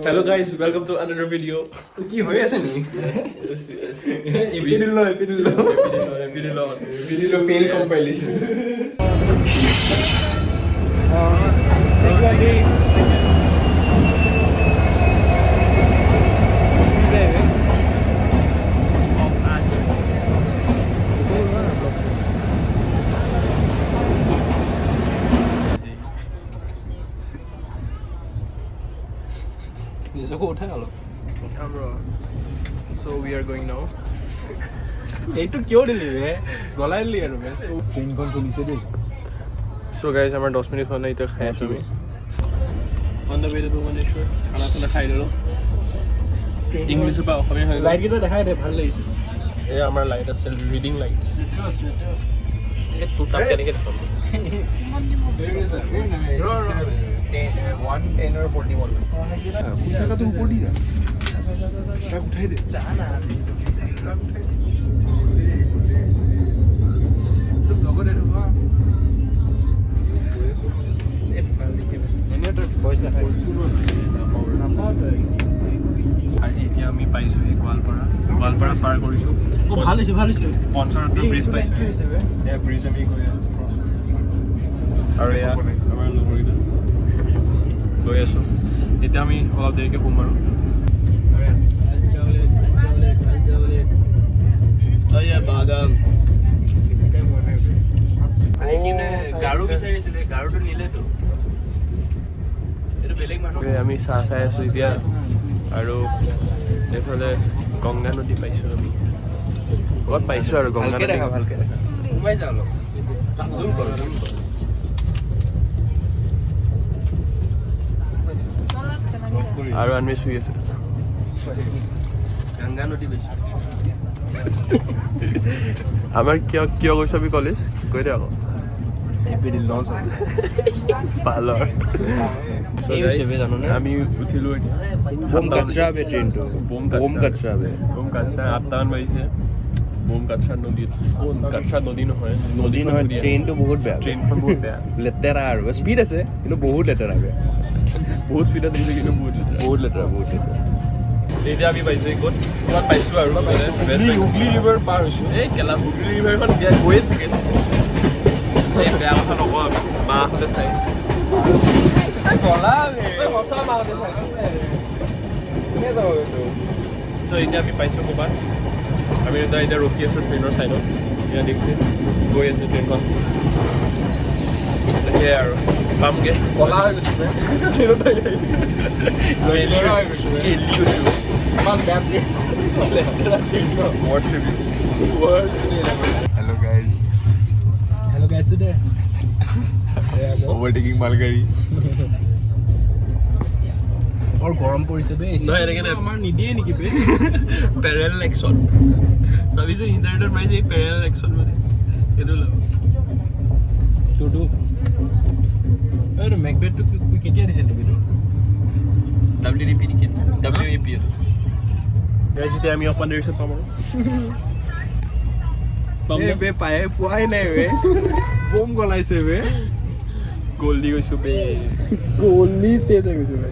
Hello guys, welcome to another video. কি হৈ আছে নি Epidulo fail compilation নিজকে উঠাই অলপ So we are going now. এইটো কিয় দিলি ৰে গলাই দিলি আৰু বে ট্ৰেইনখন চলিছে দেই So guys, আমাৰ 10 মিনিট হোৱা নাই এতিয়া খাই আছো আমি on the way to Bhubaneswar খানা চানা খাই ললো ইংলিশ বা অসমীয়া হৈ লাইট কেইটা দেখাই দে ভাল লাগিছে এই আমাৰ লাইট আছে ৰিডিং লাইটস এই টু টাপ কেনেকৈ দেখাম 110 or 41 জায়গা তো উপর দিয়ে যা উঠাই দে যা না তো ব্লগত এটো হা এনে তো ভয়েস দেখাই আজি এতিয়া আমি পাইছো এই গোৱালপাৰা পাৰ কৰিছো ও ভাল হৈছে পঞ্চৰত্ন ব্ৰিজ পাইছো এই ব্ৰিজ আমি গৈ আছো ক্ৰছ আৰু এয়া আমাৰ লগৰীটো গৈ আছো এতিয়া আমি অলপ দেৰিকৈ শুম আৰু বাদাম গাৰু বিচাৰিছিলে গাৰুটো নিলেতো এইটো বেলেগ মানুহ আমি চাহ খাই আছো এতিয়া আৰু এইফালে গংগা নদী পাইছো আমি ক'ত পাইছো আৰু গংগা নদী ভালকে দেখা সোমাই যা অলপ জুম কৰ আৰু আমি শুই আছো গংগা নদী বেছি আমাৰ কিয় গৈছো আমি কলেজ কৈ দে আকৌ এপিডিল লঞ্চ পালৰ এই হিচাপে জানো না আমি উঠিলো বোম কাচৰা বে ট্ৰেইনটো বোম কাচৰা 8টামান বাজিছে বোম কাচৰা নদী নহয় ট্ৰেইনটো বহুত বেয়া ট্ৰেইনখন বহুত বেয়া লেতেৰা আৰু স্পীড আছে কিন্তু বহুত লেতেৰা বে বহুত স্পীড আছে কিন্তু বহুত লেতেৰা এতিয়া আমি পাইছো ক'ত ক'ৰবাত পাইছো আৰু হুগলি ৰিভাৰ পাৰ হৈছো এই কেলা হুগলি ৰিভাৰখন গৈয়ে থাকে এই বেয়া কথা নকওঁ আমি মাহঁতে চাই সঁচা মাহঁতে চাই চ' এতিয়া আমি পাইছোঁ ক'ৰবাত আমি এতিয়া ৰখি আছোঁ ট্ৰেইনৰ ছাইডত এতিয়া দেখিছে গৈ আছে ট্ৰেইনখন সেয়াই আৰু পামগৈ কলা হৈ গৈছো ট্ৰেইনত ইমান বেয়া হেল্ল' গাইজ দে অভাৰটেকিং মালগাড়ী বৰ গৰম পৰিছে বে নহয় এনেকৈ আমাৰ নিদিয়ে নেকি বে পেৰেল একশ্যন চাবিচোন ইণ্টাৰনেটত মাৰিছে এই পেৰেল একশ্যন মানে সেইটো ল'ব তোৰটো এইটো মেকবেটটো কেতিয়া দিছে তুমি WDP নেকি WAP যেতিয়া আমি অকণমান দেৰি পিছত পাম আৰু বে পায়ে পোৱাই নাই বে বোম গলাইছে বে গ'ল দি গৈছোঁ বে গলি চেচ হৈ গৈছে বে